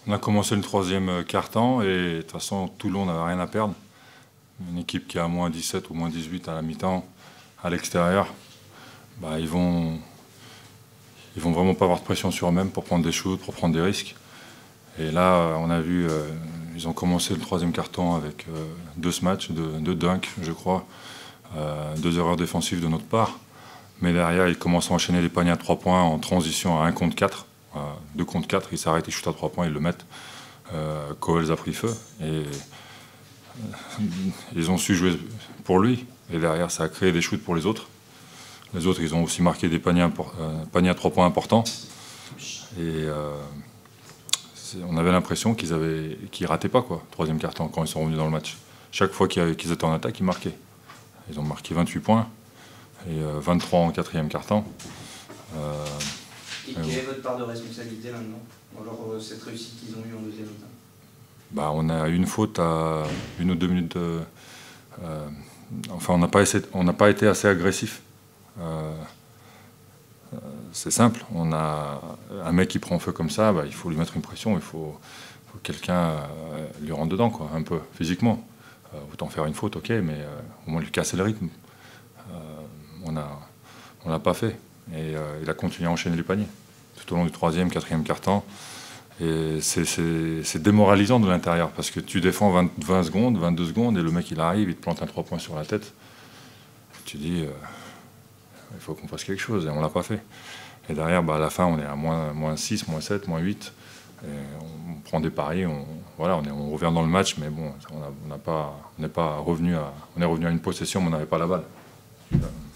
On a commencé le troisième quart-temps et de toute façon Toulon n'avait rien à perdre. Une équipe qui a moins 17 ou moins 18 à la mi-temps à l'extérieur, bah, ils vont vraiment pas avoir de pression sur eux-mêmes pour prendre des shoots, pour prendre des risques. Et là, on a vu, ils ont commencé le troisième quart-temps avec deux matchs, deux dunks, je crois, deux erreurs défensives de notre part. Mais derrière, ils commencent à enchaîner les paniers à 3 points en transition à 1 contre 4. 2 contre 4, ils s'arrêtent, ils shootent à 3 points, ils le mettent. Coels a pris feu. Et ils ont su jouer pour lui. Et derrière, ça a créé des shoots pour les autres. Les autres, ils ont aussi marqué des paniers à 3 points importants. Et on avait l'impression qu'ils rataient pas, quoi, troisième quart-temps, quand ils sont revenus dans le match. Chaque fois qu'ils étaient en attaque, ils marquaient. Ils ont marqué 28 points et 23 en quatrième quart-temps. Et quelle est votre part de responsabilité là-dedans, dans cette réussite qu'ils ont eue en deuxième mi-temps? Bah, on a eu une faute à 1 ou 2 minutes. Enfin, on n'a pas été assez agressif. C'est simple. On a un mec qui prend feu comme ça, bah, il faut lui mettre une pression. Il faut que quelqu'un lui rentre dedans, quoi, un peu physiquement. Autant faire une faute, ok, mais au moins lui casser le rythme. On l'a pas fait. Et il a continué à enchaîner les paniers tout au long du troisième, quatrième quart-temps. Et c'est démoralisant de l'intérieur parce que tu défends 20 secondes, 22 secondes et le mec il arrive, il te plante un 3 points sur la tête. Tu dis, il faut qu'on fasse quelque chose et on l'a pas fait. Et derrière, bah, à la fin, on est à moins 6, moins 7, moins 8. Et on prend des paris, on revient dans le match, mais bon, on est revenu à une possession, mais on n'avait pas la balle.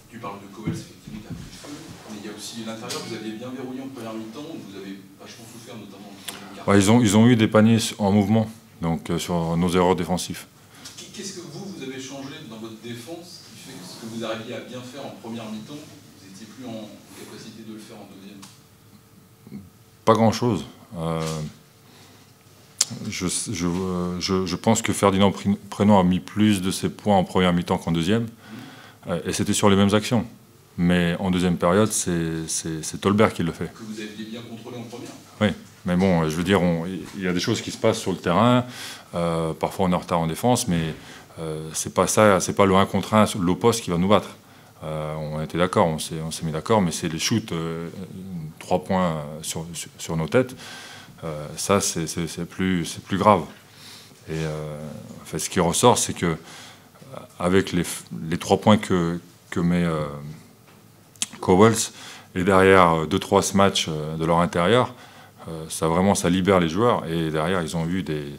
Tu parles de Coels, effectivement, qui a pris feu, mais il y a aussi l'intérieur, vous aviez bien verrouillé en première mi-temps, vous avez vachement souffert, notamment en troisième quart. Ouais, ils ont eu des paniers en mouvement, donc sur nos erreurs défensives. Qu'est-ce que vous avez changé dans votre défense qui fait que ce que vous arriviez à bien faire en première mi-temps, vous n'étiez plus en capacité de le faire en deuxième? Pas grand-chose. Je pense que Ferdinand Prénom a mis plus de ses points en première mi-temps qu'en deuxième. Et c'était sur les mêmes actions. Mais en deuxième période, c'est Tolbert qui le fait. Que vous aviez bien contrôlé en première. Oui, mais bon, je veux dire, il y a des choses qui se passent sur le terrain. Parfois, on est en retard en défense, mais c'est pas ça, c'est pas le 1 contre 1, low post qui va nous battre. On était d'accord, on s'est mis d'accord, mais c'est les shoots 3 points sur nos têtes. Ça, c'est plus grave. Et en fait, ce qui ressort, c'est que avec les 3 points que met Coels et derrière 2-3 smatchs de leur intérieur, ça libère les joueurs. Et derrière, ils ont eu des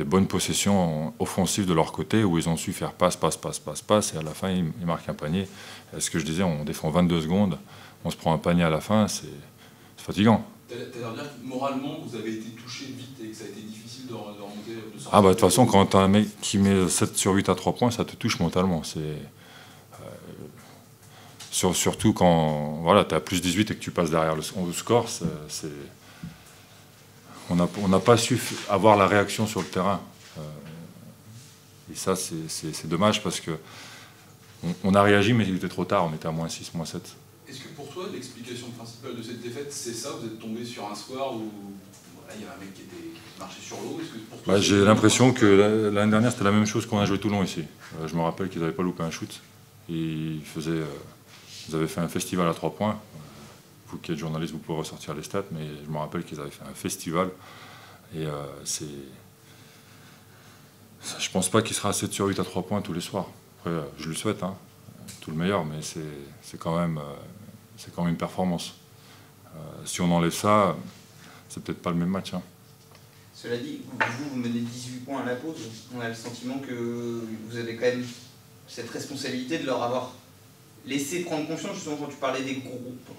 bonnes possessions offensives de leur côté où ils ont su faire passe. Et à la fin, ils marquent un panier. Et ce que je disais, on défend 22 secondes, on se prend un panier à la fin, c'est fatigant. T'as l'air de dire que moralement, vous avez été touché vite et que ça a été difficile de remonter, de sortir. Ah bah de toute façon, quand tu as un mec qui met 7 sur 8 à 3 points, ça te touche mentalement. Surtout quand voilà, tu as plus 18 et que tu passes derrière le score, on n'a pas su avoir la réaction sur le terrain. Et ça, c'est dommage parce que on a réagi, mais il était trop tard, on était à moins 6, moins 7. Est-ce que pour toi, l'explication principale de cette défaite, c'est ça? Vous êtes tombé sur un soir où voilà, il y avait un mec qui marchait sur l'eau? Bah, j'ai l'impression que l'année dernière, c'était la même chose qu'on a joué Toulon ici. Je me rappelle qu'ils n'avaient pas loupé un shoot. Ils avaient fait un festival à 3 points. Vous qui êtes journaliste, vous pouvez ressortir les stats, mais je me rappelle qu'ils avaient fait un festival. Et je pense pas qu'il sera à 7 sur 8 à 3 points tous les soirs. Après, je lui souhaite, hein, tout le meilleur, mais c'est quand même une performance. Si on enlève ça, c'est peut-être pas le même match. Hein. Cela dit, vous menez 18 points à la pause. On a le sentiment que vous avez quand même cette responsabilité de leur avoir laissé prendre confiance, justement quand tu parlais des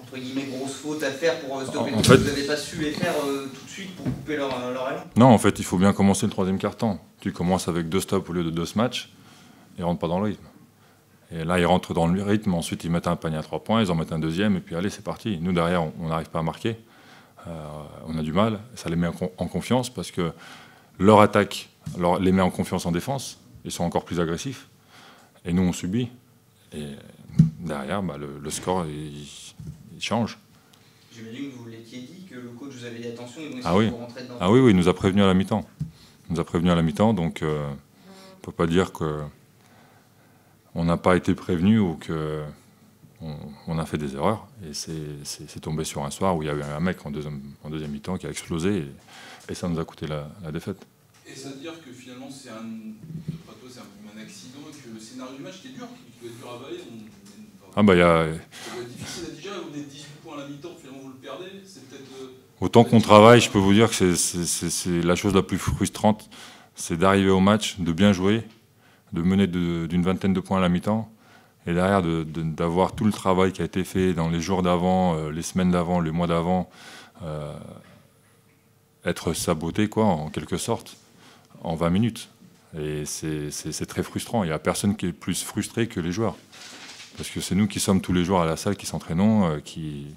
entre guillemets grosses fautes à faire pour stopper. En fait, vous n'avez pas su les faire tout de suite pour couper leur élan? Non, en fait, il faut bien commencer le troisième quart-temps. Tu commences avec 2 stops au lieu de 2 matchs, et ils rentrent pas dans le rythme. Et là, ils rentrent dans le rythme, ensuite ils mettent un panier à 3 points, ils en mettent un deuxième, et puis allez, c'est parti. Nous, derrière, on n'arrive pas à marquer. On a du mal, ça les met en confiance, parce que leur attaque les met en confiance en défense, ils sont encore plus agressifs, et nous, on subit. Et derrière, bah, le score, il change. J'imagine que vous l'étiez dit, que le coach vous avait dit attention, ils vont Ah oui. essayer de vous rentrer dedans. Ah oui, oui, il nous a prévenu à la mi-temps. Il nous a prévenu à la mi-temps, donc on ne peut pas dire qu'on n'a pas été prévenu ou qu'on a fait des erreurs. Et c'est tombé sur un soir où il y avait un mec en deuxième mi-temps qui a explosé et ça nous a coûté la défaite. Et ça veut dire que finalement c'est un accident et que le scénario du match qui est dur, qui doit être dur à avaler. Ah bah, ça doit être difficile à digérer, vous venez de 18 points à la mi-temps, finalement vous le perdez, c'est peut-être... Autant qu'on travaille, je peux vous dire que c'est la chose la plus frustrante, c'est d'arriver au match, de bien jouer, de mener d'une vingtaine de points à la mi-temps, et derrière d'avoir tout le travail qui a été fait dans les jours d'avant, les semaines d'avant, les mois d'avant, être saboté, quoi, en quelque sorte, en 20 minutes. Et c'est très frustrant. Il n'y a personne qui est plus frustré que les joueurs. Parce que c'est nous qui sommes tous les jours à la salle, qui s'entraînons, qui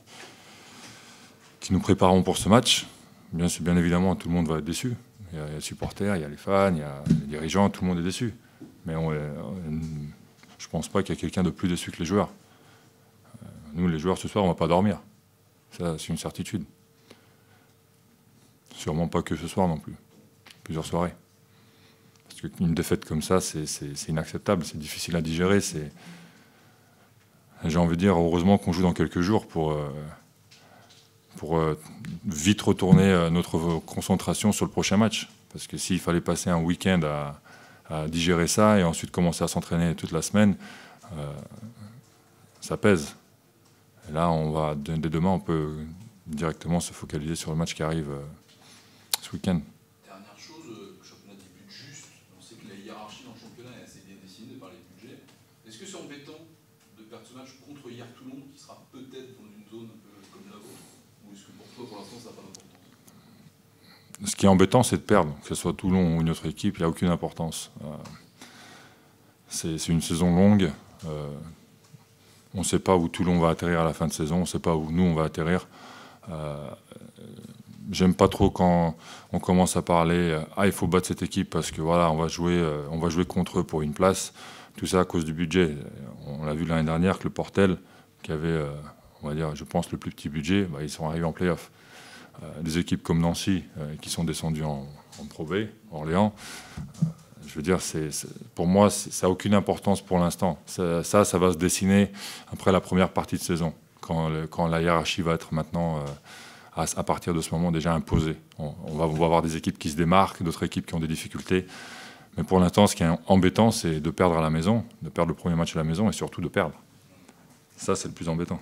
nous préparons pour ce match. Bien évidemment, tout le monde va être déçu. Il y a les supporters, il y a les fans, il y a les dirigeants, tout le monde est déçu. Mais je ne pense pas qu'il y a quelqu'un de plus déçu que les joueurs. Nous, les joueurs, ce soir, on ne va pas dormir. Ça, c'est une certitude. Sûrement pas que ce soir non plus. Plusieurs soirées. Parce qu'une défaite comme ça, c'est inacceptable, c'est difficile à digérer. J'ai envie de dire, heureusement qu'on joue dans quelques jours pour vite retourner notre concentration sur le prochain match. Parce que s'il fallait passer un week-end à digérer ça et ensuite commencer à s'entraîner toute la semaine, ça pèse. Et là, dès demain, on peut directement se focaliser sur le match qui arrive ce week-end. Dernière chose, le championnat débute juste. On sait que la hiérarchie dans le championnat est assez bien dessinée par les budgets. Est-ce que c'est embêtant de perdre ce match contre hier Toulon, qui sera peut-être dans une zone un peu comme la vôtre? Ou est-ce que pour toi, pour l'instant, ça n'a pas d'importance? Ce qui est embêtant, c'est de perdre. Que ce soit Toulon ou une autre équipe, il n'y a aucune importance. C'est une saison longue. On ne sait pas où Toulon va atterrir à la fin de saison. On ne sait pas où nous, on va atterrir. J'aime pas trop quand on commence à parler « Ah, il faut battre cette équipe parce que voilà, on va jouer contre eux pour une place ». Tout ça à cause du budget. On l'a vu l'année dernière que le Portel, qui avait, on va dire, je pense, le plus petit budget, bah, ils sont arrivés en play-off. Des équipes comme Nancy, qui sont descendues en Pro B, Orléans, je veux dire, pour moi, ça n'a aucune importance pour l'instant. Ça va se dessiner après la première partie de saison, quand la hiérarchie va être maintenant, à partir de ce moment, déjà imposée. On va avoir des équipes qui se démarquent, d'autres équipes qui ont des difficultés. Mais pour l'instant, ce qui est embêtant, c'est de perdre à la maison, de perdre le premier match à la maison et surtout de perdre. Ça, c'est le plus embêtant.